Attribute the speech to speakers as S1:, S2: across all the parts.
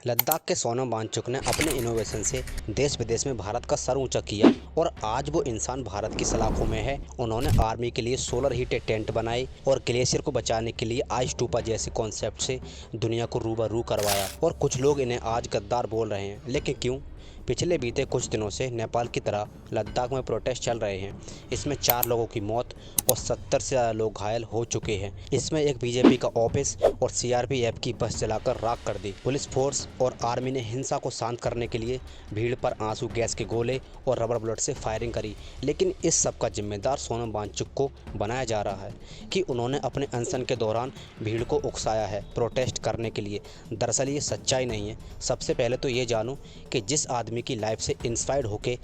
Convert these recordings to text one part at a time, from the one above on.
S1: लद्दाख के सोनम वांगचुक ने अपने इनोवेशन से देश विदेश में भारत का सर ऊंचा किया और आज वो इंसान भारत की सलाखों में है। उन्होंने आर्मी के लिए सोलर हीटेड टेंट बनाए और ग्लेशियर को बचाने के लिए आइस टूपा जैसे कॉन्सेप्ट से दुनिया को रूबरू करवाया। और कुछ लोग इन्हें आज गद्दार बोल रहे हैं, लेकिन क्यों? पिछले बीते कुछ दिनों से नेपाल की तरह लद्दाख में प्रोटेस्ट चल रहे हैं। इसमें 4 लोगों की मौत और 70 से ज़्यादा लोग घायल हो चुके हैं। इसमें एक बीजेपी का ऑफिस और सीआरपीएफ की बस जलाकर राख कर दी। पुलिस फोर्स और आर्मी ने हिंसा को शांत करने के लिए भीड़ पर आंसू गैस के गोले और रबर बुलेट से फायरिंग करी। लेकिन इस सब का जिम्मेदार सोनम वांगचुक को बनाया जा रहा है कि उन्होंने अपने अनशन के दौरान भीड़ को उकसाया है प्रोटेस्ट करने के लिए। दरअसल ये सच्चाई नहीं है। सबसे पहले तो ये जानूं कि जिस आदमी की लाइफ से इंस्पायर्ड होके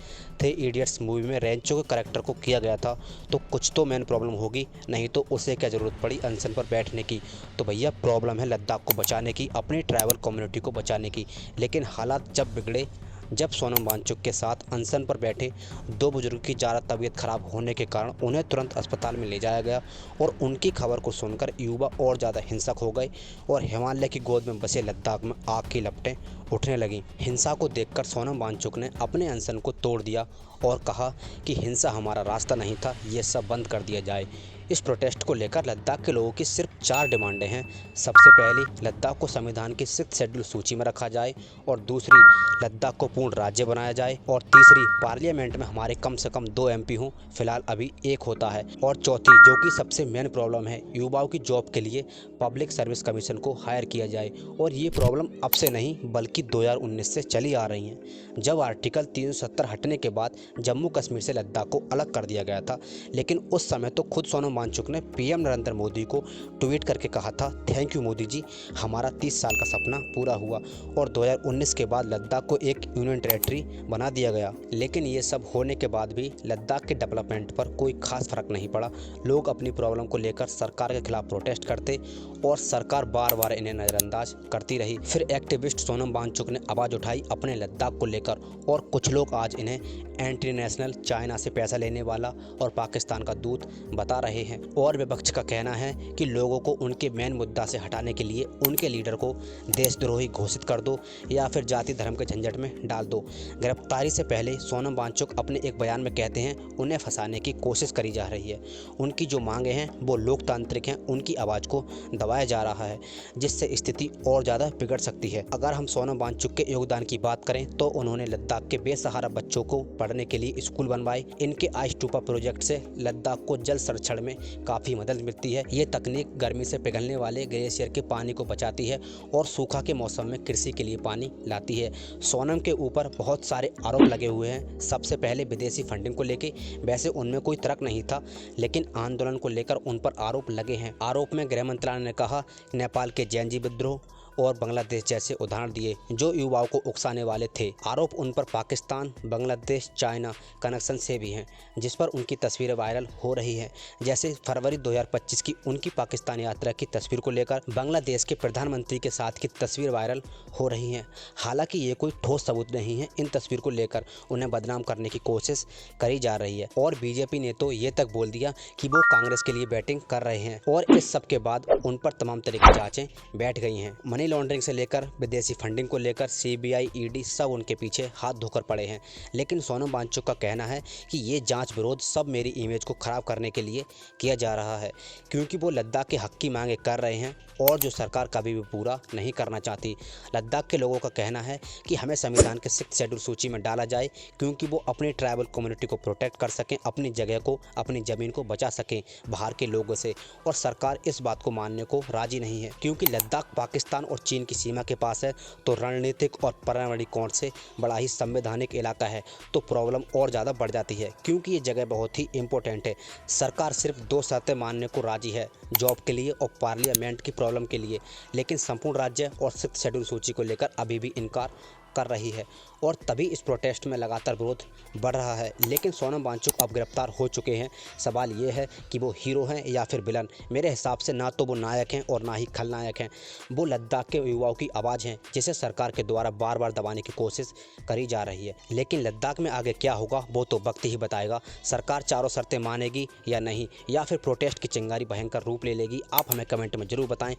S1: थे इडियट्स मूवी में रेंचो के करेक्टर को किया गया था, तो कुछ तो मेन प्रॉब्लम होगी, नहीं तो उसे क्या ज़रूरत पड़ी अनशन पर बैठने की। तो भैया प्रॉब्लम है लद्दाख को बचाने की, अपनी ट्राइबल कम्युनिटी को बचाने की। लेकिन हालात जब बिगड़े, जब सोनम वांगचुक के साथ अनशन पर बैठे 2 बुजुर्ग की ज़्यादा तबीयत खराब होने के कारण उन्हें तुरंत अस्पताल में ले जाया गया और उनकी खबर को सुनकर युवा और ज़्यादा हिंसक हो गए और हिमालय की गोद में बसे लद्दाख में आग की लपटें उठने लगीं। हिंसा को देखकर सोनम वांगचुक ने अपने अनशन को तोड़ दिया और कहा कि हिंसा हमारा रास्ता नहीं था, ये सब बंद कर दिया जाए। इस प्रोटेस्ट को लेकर लद्दाख के लोगों की सिर्फ 4 डिमांडें हैं। सबसे पहली, लद्दाख को संविधान की 6th शेड्यूल सूची में रखा जाए, और दूसरी, लद्दाख को पूर्ण राज्य बनाया जाए, और तीसरी, पार्लियामेंट में हमारे कम से कम 2 MP हों, फिलहाल अभी 1 होता है, और चौथी, जो कि सबसे मेन प्रॉब्लम है, युवाओं की जॉब के लिए पब्लिक सर्विस कमीशन को हायर किया जाए। और ये प्रॉब्लम अब से नहीं बल्कि 2019 से चली आ रही हैं, जब आर्टिकल 370 हटने के बाद जम्मू कश्मीर से लद्दाख को अलग कर दिया गया था। लेकिन उस समय तो खुद सोनम वांगचुक ने PM नरेंद्र मोदी को ट्वीट करके कहा था, थैंक यू मोदी जी, हमारा 30 साल का सपना पूरा हुआ। और 2019 के बाद लद्दाख को एक यूनियन टेरेटरी बना दिया गया। लेकिन ये सब होने के बाद भी लद्दाख के डेवलपमेंट पर कोई खास फर्क नहीं पड़ा। लोग अपनी प्रॉब्लम को लेकर सरकार के खिलाफ प्रोटेस्ट करते और सरकार बार बार इन्हें नज़रअंदाज करती रही। फिर एक्टिविस्ट सोनम वांगचुक ने आवाज़ उठाई अपने लद्दाख को लेकर, और कुछ लोग आज इन्हें एंटी नेशनल, चाइना से पैसा लेने वाला और पाकिस्तान का दूत बता रहे हैं। और विपक्ष का कहना है कि लोगों को उनके मेन मुद्दा से हटाने के लिए उनके लीडर को देशद्रोही घोषित कर दो या फिर जाति धर्म के झंझट में डाल दो। गिरफ्तारी से पहले सोनम वांगचुक अपने एक बयान में कहते हैं, उन्हें फंसाने की कोशिश करी जा रही है। उनकी जो मांगे हैं वो लोकतांत्रिक हैं, उनकी आवाज़ को दबाया जा रहा है, जिससे स्थिति और ज़्यादा बिगड़ सकती है। अगर हम सोनम वांगचुक के योगदान की बात करें तो उन्होंने लद्दाख के बेसहारा बच्चों को पढ़ने के लिए स्कूल बनवाए। इनके आइस टूपा प्रोजेक्ट से लद्दाख को जल संरक्षण में काफ़ी मदद मिलती है। ये तकनीक गर्मी से पिघलने वाले ग्लेशियर के पानी को बचाती है और सूखा के मौसम में कृषि के लिए पानी लाती है। सोनम के ऊपर बहुत सारे आरोप लगे हुए हैं। सबसे पहले विदेशी फंडिंग को लेके, वैसे उनमें कोई तर्क नहीं था, लेकिन आंदोलन को लेकर उन पर आरोप लगे हैं। आरोप में गृह मंत्रालय ने कहा नेपाल के जैनजी विद्रोह और बांग्लादेश जैसे उदाहरण दिए जो युवाओं को उकसाने वाले थे। आरोप उन पर पाकिस्तान, बांग्लादेश, चाइना कनेक्शन से भी हैं, जिस पर उनकी तस्वीरें वायरल हो रही हैं। जैसे फरवरी 2025 की उनकी पाकिस्तान यात्रा की तस्वीर को लेकर बांग्लादेश के प्रधानमंत्री के साथ की तस्वीर वायरल हो रही हैं। हालांकि ये कोई ठोस सबूत नहीं है। इन तस्वीर को लेकर उन्हें बदनाम करने की कोशिश करी जा रही है और बीजेपी ने तो ये तक बोल दिया कि वो कांग्रेस के लिए बैटिंग कर रहे हैं। और इस सब के बाद उन पर तमाम तरह की जाँचें बैठ गई हैं। मनी लॉन्ड्रिंग से लेकर विदेशी फंडिंग को लेकर CBI, ED सब उनके पीछे हाथ धोकर पड़े हैं। लेकिन सोनम वांगचुक का कहना है कि ये जांच विरोध सब मेरी इमेज को ख़राब करने के लिए किया जा रहा है, क्योंकि वो लद्दाख के हक की मांगे कर रहे हैं और जो सरकार कभी भी पूरा नहीं करना चाहती। लद्दाख के लोगों का कहना है कि हमें संविधान के 6th शेड्यूल सूची में डाला जाए, क्योंकि वो अपनी ट्राइबल कम्युनिटी को प्रोटेक्ट कर सकें, अपनी जगह को, अपनी ज़मीन को बचा सकें बाहर के लोगों से। और सरकार इस बात को मानने को राजी नहीं है, क्योंकि लद्दाख पाकिस्तान और चीन की सीमा के पास है, तो रणनीतिक और पर्यावरणीय कोण से बड़ा ही संवैधानिक इलाका है, तो प्रॉब्लम और ज़्यादा बढ़ जाती है, क्योंकि ये जगह बहुत ही इम्पोर्टेंट है। सरकार सिर्फ 2 शर्तें मानने को राजी है, जॉब के लिए और पार्लियामेंट की प्रॉब्लम के लिए, लेकिन संपूर्ण राज्य और 6th शेड्यूल सूची को लेकर अभी भी इनकार कर रही है। और तभी इस प्रोटेस्ट में लगातार विरोध बढ़ रहा है। लेकिन सोनम वांगचुक अब गिरफ्तार हो चुके हैं। सवाल ये है कि वो हीरो हैं या फिर विलन। मेरे हिसाब से ना तो वो नायक हैं और ना ही खलनायक हैं। वो लद्दाख के युवाओं की आवाज़ हैं, जिसे सरकार के द्वारा बार बार दबाने की कोशिश करी जा रही है। लेकिन लद्दाख में आगे क्या होगा वो तो वक्त ही बताएगा। सरकार चारों शर्तें मानेगी या नहीं, या फिर प्रोटेस्ट की चिंगारी भयंकर रूप ले लेगी। आप हमें कमेंट में ज़रूर बताएं।